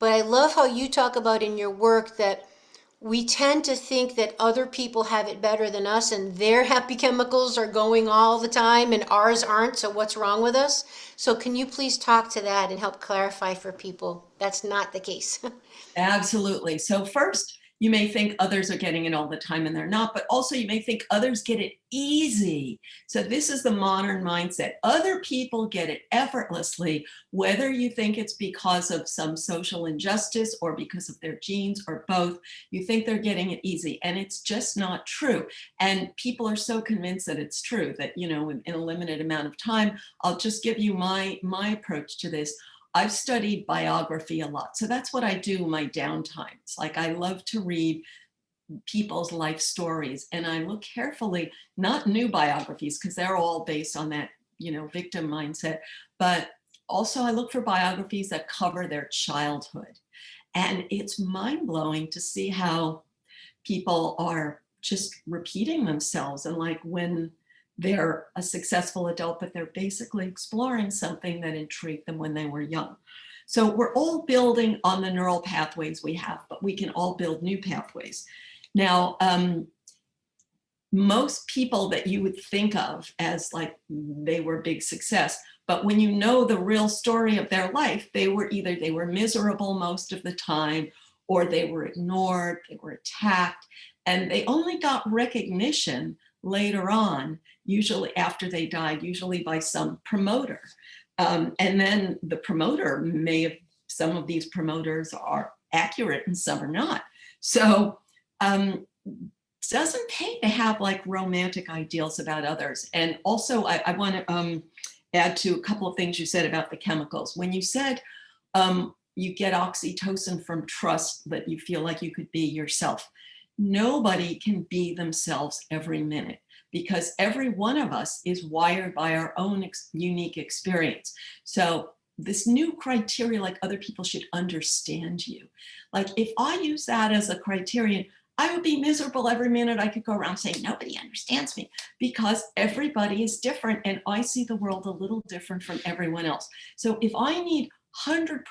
But I love how you talk about in your work that we tend to think that other people have it better than us and their happy chemicals are going all the time and ours aren't. So what's wrong with us? So can you please talk to that and help clarify for people that's not the case? Absolutely. So first, you may think others are getting it all the time and they're not, but also you may think others get it easy. So this is the modern mindset. Other people get it effortlessly, whether you think it's because of some social injustice or because of their genes or both. You think they're getting it easy, and it's just not true. And people are so convinced that it's true that, you know, in a limited amount of time, I'll just give you my approach to this. I've studied biography a lot. So that's what I do in my downtime. It's like I love to read people's life stories, and I look carefully, not new biographies, because they're all based on that, you know, victim mindset, but also I look for biographies that cover their childhood. And it's mind-blowing to see how people are just repeating themselves. And like when they're a successful adult, but they're basically exploring something that intrigued them when they were young. So we're all building on the neural pathways we have, but we can all build new pathways. Now, most people that you would think of as like they were big success, but when you know the real story of their life, they were miserable most of the time, or they were ignored, they were attacked, and they only got recognition later on, usually after they died, usually by some promoter. And then the promoter some of these promoters are accurate and some are not. So it doesn't pay to have like romantic ideals about others. And also I want to add to a couple of things you said about the chemicals. When you said you get oxytocin from trust, that you feel like you could be yourself. Nobody can be themselves every minute, because every one of us is wired by our own unique experience. So this new criteria, like other people should understand you. Like if I use that as a criterion, I would be miserable every minute. I could go around saying nobody understands me, because everybody is different and I see the world a little different from everyone else. So if I need 100%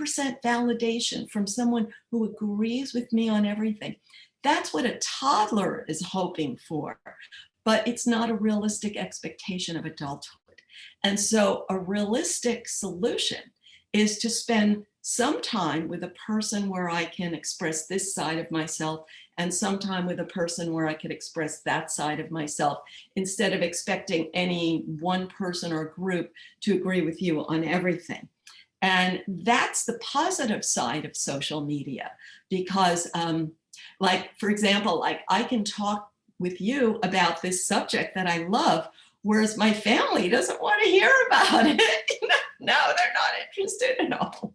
validation from someone who agrees with me on everything, that's what a toddler is hoping for, but it's not a realistic expectation of adulthood. And so a realistic solution is to spend some time with a person where I can express this side of myself, and some time with a person where I could express that side of myself, instead of expecting any one person or group to agree with you on everything. And that's the positive side of social media, because like, for example, like I can talk with you about this subject that I love, whereas my family doesn't want to hear about it. No, they're not interested at all.